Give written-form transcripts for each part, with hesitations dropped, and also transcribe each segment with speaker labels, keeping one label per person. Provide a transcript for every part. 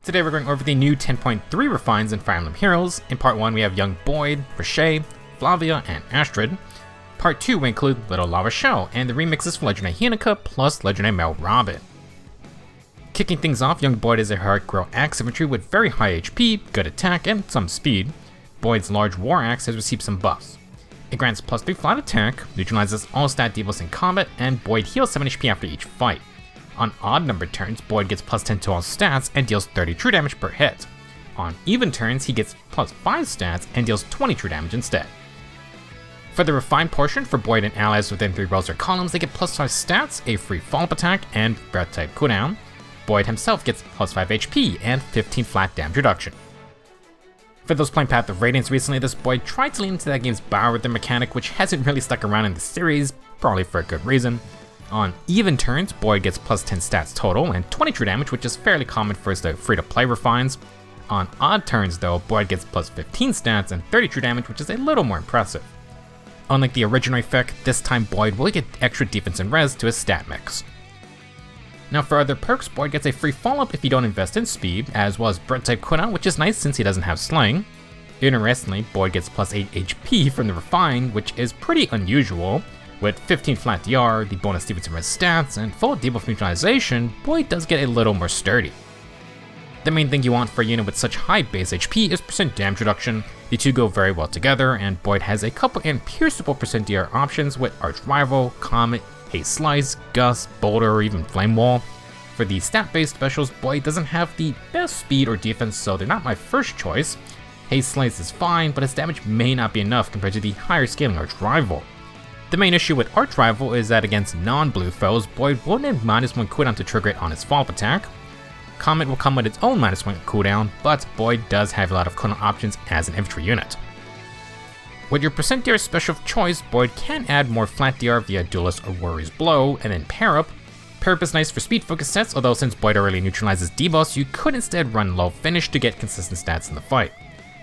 Speaker 1: Today we're going over the new 10.3 refines in Fire Emblem Heroes. In part 1 we have young Boyd, Roshea, Flavia, and Astrid. Part 2 we include Little Lava Shell and the remixes for Legendary Hinoka plus Legendary Male Robin. Kicking things off, young Boyd is a hard grow axe infantry with very high HP, good attack, and some speed. Boyd's large war axe has received some buffs. It grants plus 3 flat attack, neutralizes all stat debuffs in combat, and Boyd heals 7 HP after each fight. On odd numbered turns, Boyd gets plus 10 to all stats and deals 30 true damage per hit. On even turns, he gets plus 5 stats and deals 20 true damage instead. For the refined portion, for Boyd and allies within 3 rows or columns, they get plus 5 stats, a free follow-up attack, and breath type cooldown. Boyd himself gets plus 5 HP and 15 flat damage reduction. For those playing Path of Radiance recently, this Boyd tried to lean into that game's Biorhythm mechanic, which hasn't really stuck around in the series, probably for a good reason. On even turns, Boyd gets plus 10 stats total and 20 true damage, which is fairly common for the free-to-play refines. On odd turns though, Boyd gets plus 15 stats and 30 true damage, which is a little more impressive. Unlike the original effect, this time Boyd will get extra defense and res to his stat mix. Now for other perks, Boyd gets a free follow-up if you don't invest in speed, as well as breath type cooldown, which is nice since he doesn't have slaying. Interestingly, Boyd gets plus 8 HP from the refine, which is pretty unusual. With 15 flat DR, the bonus defense and res stats, and full debuff neutralization, Boyd does get a little more sturdy. The main thing you want for a unit with such high base HP is percent damage reduction. The two go very well together, and Boyd has a couple unpierceable percent DR options with Arch Rival, Comet, Haze Slice, Gust, Boulder, or even Flame Wall. For the stat-based specials, Boyd doesn't have the best speed or defense, so they're not my first choice. Haze Slice is fine, but its damage may not be enough compared to the higher scaling Arch Rival. The main issue with Arch Rival is that against non-blue foes, Boyd will need -1 cooldown to trigger it on its follow-up attack. Comet will come with its own -1 cooldown, but Boyd does have a lot of cooldown options as an infantry unit. With your percent DR special of choice, Boyd can add more flat DR via Duelist or Warrior's Blow, and then pair up. Pair up is nice for speed focus sets, although since Boyd already neutralizes debuffs, you could instead run low finish to get consistent stats in the fight.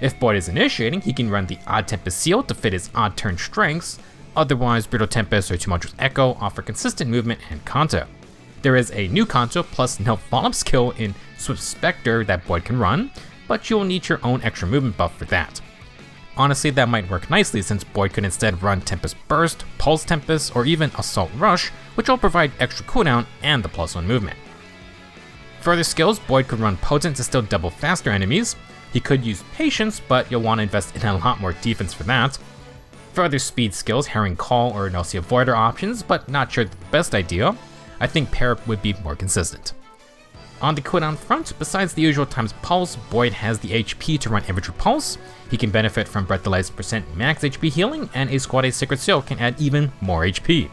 Speaker 1: If Boyd is initiating, he can run the Odd Tempest Seal to fit his odd turn strengths. Otherwise, Brutal Tempest or Tumultuous Echo offer consistent movement and Kanto. There is a new Kanto plus no follow-up skill in Swift Spectre that Boyd can run, but you'll need your own extra movement buff for that. Honestly, that might work nicely since Boyd could instead run Tempest Burst, Pulse Tempest, or even Assault Rush, which will provide extra cooldown and the +1 movement. For other skills, Boyd could run Potent to still double faster enemies. He could use Patience, but you'll want to invest in a lot more defense for that. For other speed skills, Herring Call or Nausea Void are options, but not sure the best idea. I think pair up would be more consistent. On the cooldown front, besides the usual times Pulse, Boyd has the HP to run Infantry Pulse. He can benefit from Breath of Life's % max HP healing, and a Squad A Sacred Seal can add even more HP.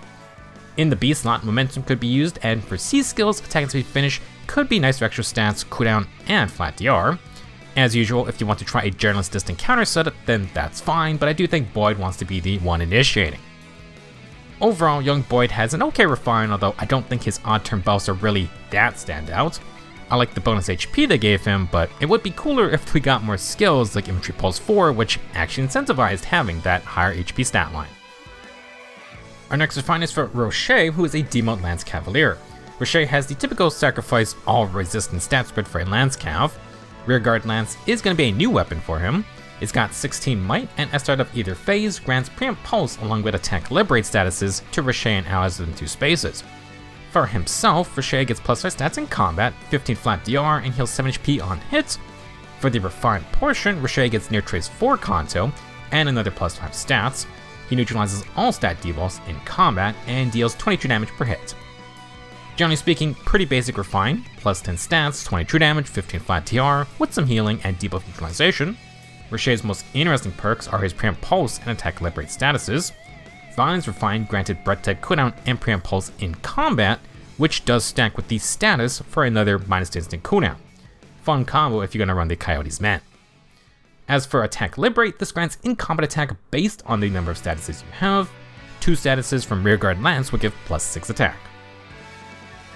Speaker 1: In the B slot, Momentum could be used, and for C skills, Attack and Speed Finish could be nice for extra stats, cooldown, and flat DR. As usual, if you want to try a Journalist Distant counter setup, then that's fine, but I do think Boyd wants to be the one initiating. Overall, young Boyd has an okay refine, although I don't think his odd turn buffs are really that standout. I like the bonus HP they gave him, but it would be cooler if we got more skills like Infantry Pulse 4, which actually incentivized having that higher HP stat line. Our next refine is for Roshea, who is a Damiell Lance Cavalier. Roshea has the typical sacrifice all resistance stat spread for a Lance Cav. Rearguard Lance is going to be a new weapon for him. It's got 16 might, and at start of either phase, grants Preempt Pulse along with Attack Liberate statuses to Roshea and allies within 2 spaces. For himself, Roshea gets plus 5 stats in combat, 15 flat DR, and heals 7 HP on hit. For the refined portion, Roshea gets Near Trace 4 Kanto, and another plus 5 stats. He neutralizes all stat debuffs in combat, and deals 22 damage per hit. Generally speaking, pretty basic refine, plus 10 stats, 20 true damage, 15 flat TR, with some healing and debuff neutralization. Roshea's most interesting perks are his Preempt Pulse and Attack Liberate statuses. Valiant's refine granted Breath type cooldown and Preempt Pulse in combat, which does stack with the status for another -2 instant cooldown. Fun combo if you're going to run the Coyote's Man. As for Attack Liberate, this grants in-combat attack based on the number of statuses you have. 2 statuses from Rearguard Lance will give plus 6 attack.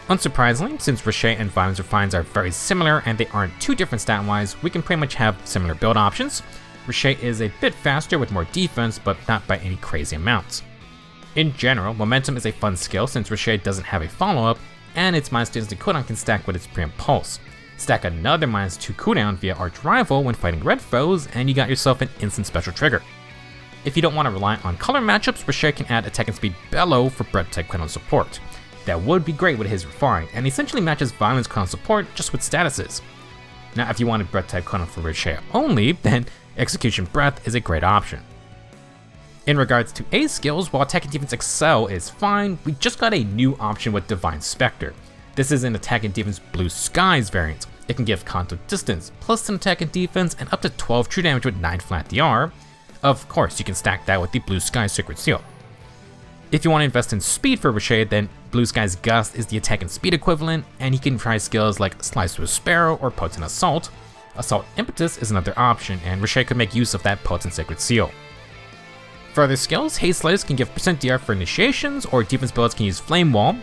Speaker 1: Unsurprisingly, since Roshea and Valiant's refines are very similar and they aren't too different stat-wise, we can pretty much have similar build options. Roshea is a bit faster with more defense, but not by any crazy amounts. In general, Momentum is a fun skill since Roshea doesn't have a follow-up, and its -2 instant cooldown can stack with its Preempt Pulse. Stack another -2 cooldown via Arch Rival when fighting red foes, and you got yourself an instant special trigger. If you don't want to rely on color matchups, Roshea can add Attack and Speed Bellow for breath type cooldown support. That would be great with his Refine, and essentially matches Violence cooldown support just with statuses. Now if you wanted breath type cooldown for Roshea only, then Execution Breath is a great option. In regards to A skills, while Attack and Defense Excel is fine, we just got a new option with Divine Spectre. This is an Attack and Defense Blue Skies variant. It can give Contact Distance, plus 10 attack and defense, and up to 12 true damage with 9 flat DR. Of course, you can stack that with the Blue Skies Sacred Seal. If you want to invest in speed for Roshea, then Blue Skies Gust is the attack and speed equivalent, and he can try skills like Slice with Sparrow or Potent Assault. Assault Impetus is another option, and Roshea could make use of that Potent Sacred Seal. For other skills, Haze Slayers can give %DR for initiations, or defense builds can use Flame Wall.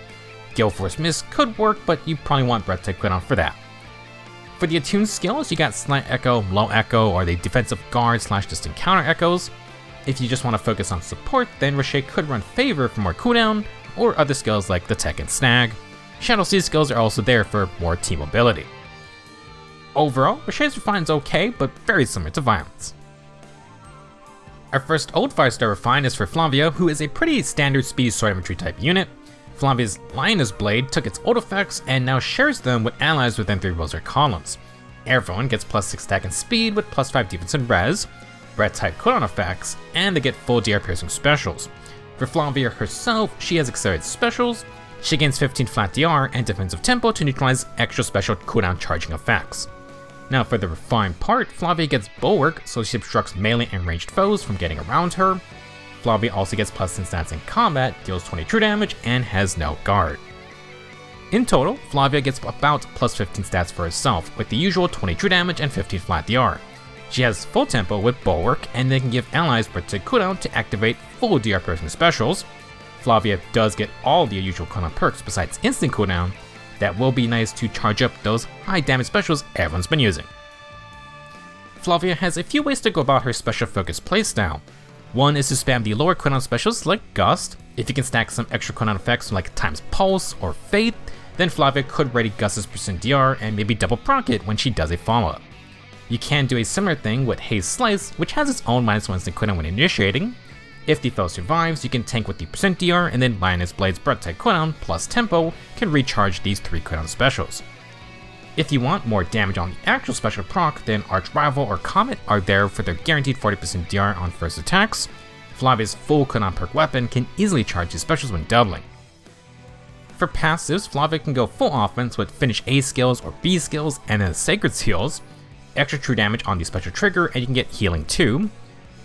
Speaker 1: Gale Force Mist could work, but you probably want Breath type cooldown for that. For the attuned skills, you got Slight Echo, Low Echo, or the Defensive Guard / Distant Counter Echoes. If you just want to focus on support, then Roshea could run Favor for more cooldown, or other skills like the Tech and Snag. Shadow Sea skills are also there for more team mobility. Overall, Roshea's Refine is okay, but very similar to Violence. Our first old 5-star Refine is for Flavia, who is a pretty standard speed sword infantry type unit. Flavia's Lioness Blade took its old effects and now shares them with allies within 3 rows or columns. Everyone gets +6 attack and speed with +5 defense and res, breath type cooldown effects, and they get full DR piercing specials. For Flavia herself, she has accelerated specials, she gains 15 flat DR and defensive tempo to neutralize extra special cooldown charging effects. Now for the refined part, Flavia gets Bulwark, so she obstructs melee and ranged foes from getting around her. Flavia also gets +10 stats in combat, deals 20 true damage, and has no guard. In total, Flavia gets about +15 stats for herself, with the usual 20 true damage and 15 flat DR. She has full tempo with Bulwark, and they can give allies protect cooldown to activate full DR piercing specials. Flavia does get all the usual cooldown perks besides instant cooldown. That will be nice to charge up those high damage specials everyone's been using. Flavia has a few ways to go about her special focus playstyle. One is to spam the lower cooldown specials like Gust. If you can stack some extra cooldown effects like Times Pulse or Faith, then Flavia could ready Gust's %DR and maybe double proc it when she does a follow-up. You can do a similar thing with Haze Slice, which has its own -1 instant cooldown when initiating. If the foe survives, you can tank with the %DR, and then Lioness Blade's breath type cooldown plus tempo can recharge these 3 cooldown specials. If you want more damage on the actual special proc, then Arch Rival or Comet are there for their guaranteed 40% DR on first attacks. Flavia's full cooldown perk weapon can easily charge these specials when doubling. For passives, Flavia can go full offense with Finish A skills or B skills and then Sacred Seals, extra true damage on the special trigger, and you can get healing too.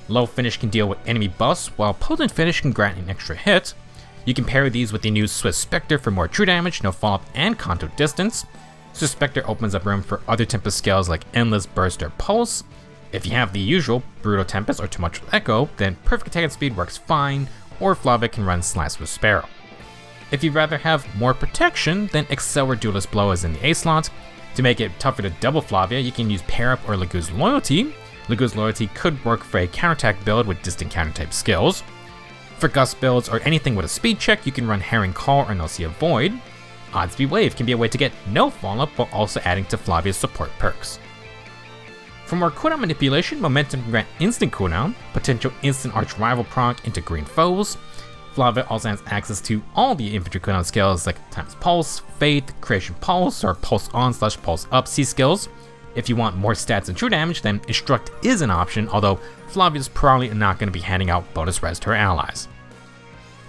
Speaker 1: Low Finish can deal with enemy buffs, while Potent Finish can grant an extra hit. You can pair these with the new Swift Spectre for more true damage, no follow-up, and contact distance. Swift Spectre opens up room for other Tempest skills like Endless Burst or Pulse. If you have the usual Brutal Tempest or Too Much Echo, then Perfect Attack and Speed works fine, or Flavia can run Slice with Sparrow. If you'd rather have more protection, then Excel or Duelist Blow is in the A slot. To make it tougher to double Flavia, you can use Pair Up or Lagu's Loyalty. Lagu's Loyalty could work for a counterattack build with distant counter type skills. For Gust builds or anything with a speed check, you can run Herring Call or Nocia Void. Oddspeed Wave can be a way to get no follow-up while also adding to Flavia's support perks. For more cooldown manipulation, Momentum can grant instant cooldown, potential instant Arch Rival proc into green foes. Flavia also has access to all the infantry cooldown skills like Times Pulse, Faith, Creation Pulse, or Pulse On / Pulse Up C skills. If you want more stats and true damage, then Instruct is an option, although Flavia's probably not going to be handing out bonus res to her allies.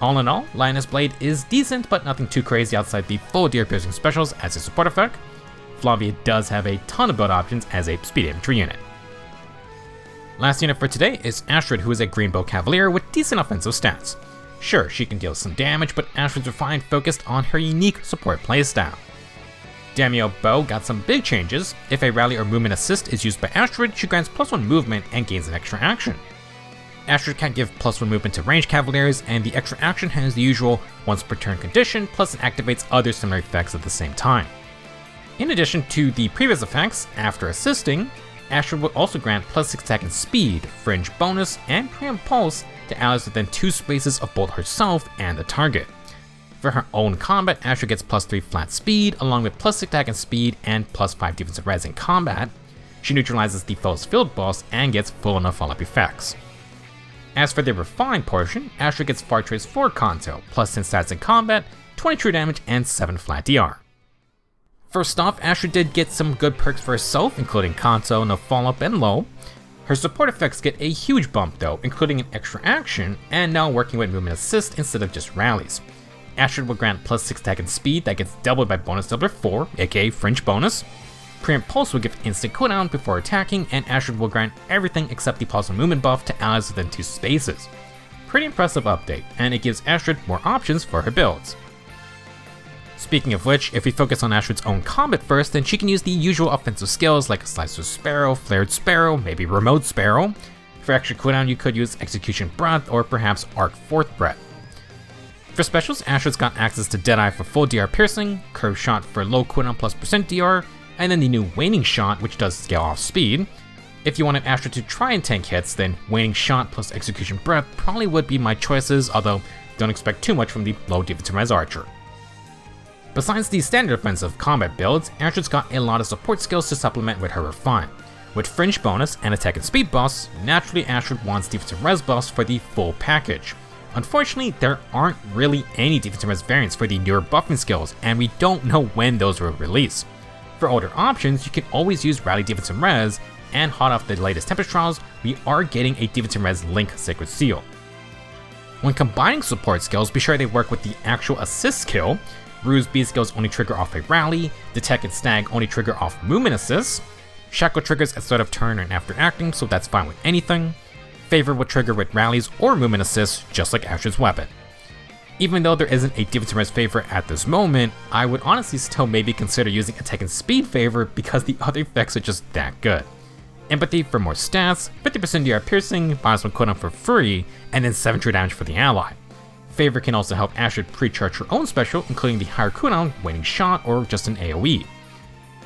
Speaker 1: All in all, Lioness Blade is decent, but nothing too crazy outside the full DR piercing specials as a support effect. Flavia does have a ton of build options as a speed infantry unit. Last unit for today is Astrid, who is a Green Bow Cavalier with decent offensive stats. Sure, she can deal some damage, but Astrid's Refine focused on her unique support playstyle. Damiell Bow got some big changes. If a rally or movement assist is used by Astrid, she grants +1 movement and gains an extra action. Astrid can give +1 movement to ranged cavaliers, and the extra action has the usual once per turn condition, plus it activates other similar effects at the same time. In addition to the previous effects, after assisting, Astrid will also grant +6 attack and speed, fringe bonus, and preempt pulse to allies within 2 spaces of both herself and the target. For her own combat, Astrid gets +3 flat speed, along with +6 attack and speed, and +5 defensive res in combat. She neutralizes the foe's field boss and gets full enough follow-up effects. As for the refined portion, Astrid gets Far Trace 4 Kanto, +10 stats in combat, 20 true damage, and 7 flat DR. First off, Astrid did get some good perks for herself, including Kanto, no follow-up, and low. Her support effects get a huge bump though, including an extra action, and now working with movement assist instead of just rallies. Astrid will grant +6 attack and speed that gets doubled by bonus doubler 4, aka Fringe bonus. Pre and Pulse will give instant cooldown before attacking, and Astrid will grant everything except the pulse and movement buff to allies within 2 spaces. Pretty impressive update, and it gives Astrid more options for her builds. Speaking of which, if we focus on Astrid's own combat first, then she can use the usual offensive skills like Slicer Sparrow, Flared Sparrow, maybe Remote Sparrow. For extra cooldown you could use Execution Breath or perhaps Arc 4th Breath. For specials, Astrid's got access to Deadeye for full DR piercing, Curve Shot for low cooldown plus % DR, and then the new Waning Shot which does scale off speed. If you wanted Astrid to try and tank hits, then Waning Shot plus Execution Breath probably would be my choices, although don't expect too much from the low defensive res archer. Besides the standard offensive combat builds, Astrid's got a lot of support skills to supplement with her refine. With Fringe bonus and attack and speed buffs, naturally Astrid wants defensive res buffs for the full package. Unfortunately, there aren't really any defensive res variants for the newer buffing skills, and we don't know when those will release. For older options, you can always use Rally defensive res, and hot off the latest Tempest Trials, we are getting a defensive res Link Sacred Seal. When combining support skills, be sure they work with the actual assist skill. Rue's B skills only trigger off a rally, Detect and Snag only trigger off movement assists, Shackle triggers at start of turn and after acting, so that's fine with anything. Favor will trigger with rallies or movement assists, just like Astrid's weapon. Even though there isn't a defensive res favor at this moment, I would honestly still maybe consider using attack and speed favor because the other effects are just that good. Empathy for more stats, 50% DR piercing, -1 cooldown for free, and then 7 true damage for the ally. Favor can also help Astrid pre-charge her own special, including the higher cooldown, Waning Shot, or just an AoE.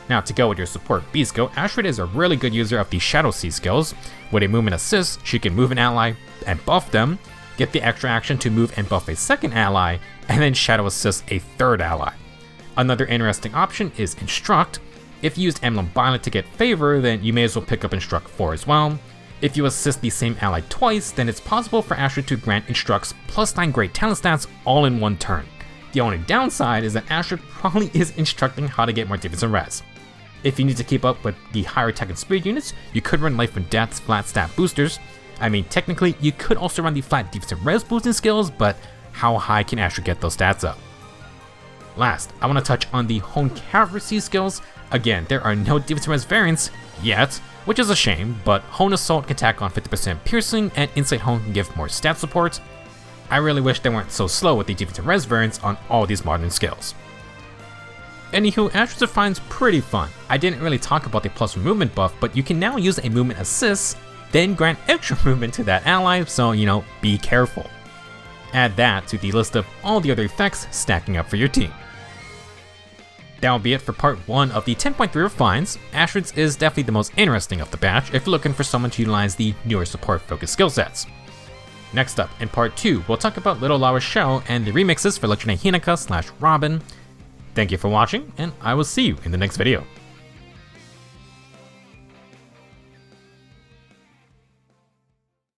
Speaker 1: Now to go with your support B skill, Astrid is a really good user of the Shadow C skills. With a movement assist, she can move an ally and buff them, get the extra action to move and buff a second ally, and then Shadow assist a third ally. Another interesting option is Instruct. If you used Emblem Violet to get favor, then you may as well pick up Instruct 4 as well. If you assist the same ally twice, then it's possible for Astrid to grant Instruct's +9 great talent stats all in one turn. The only downside is that Astrid probably is instructing how to get more defensive res. If you need to keep up with the higher attack and speed units, you could run Life and Death's flat stat boosters. I mean, technically, you could also run the flat defensive res boosting skills, but how high can Astrid get those stats up? Last, I want to touch on the Hone Cavalry C skills. Again, there are no defensive res variants yet, which is a shame, but Hone Assault can tack on 50% piercing, and Insight Hone can give more stat support. I really wish they weren't so slow with the defensive res variants on all these modern skills. Anywho, Astrid's Refine's pretty fun. I didn't really talk about the +1 movement buff, but you can now use a movement assist, then grant extra movement to that ally, so be careful. Add that to the list of all the other effects stacking up for your team. That will be it for part 1 of the 10.3 refines. Astrid's is definitely the most interesting of the batch if you're looking for someone to utilize the newer support focused skill sets. Next up, in part 2, we'll talk about Little Roshea and the remixes for Legendary Hinoka / Robin. Thank you for watching, and I will see you in the next video.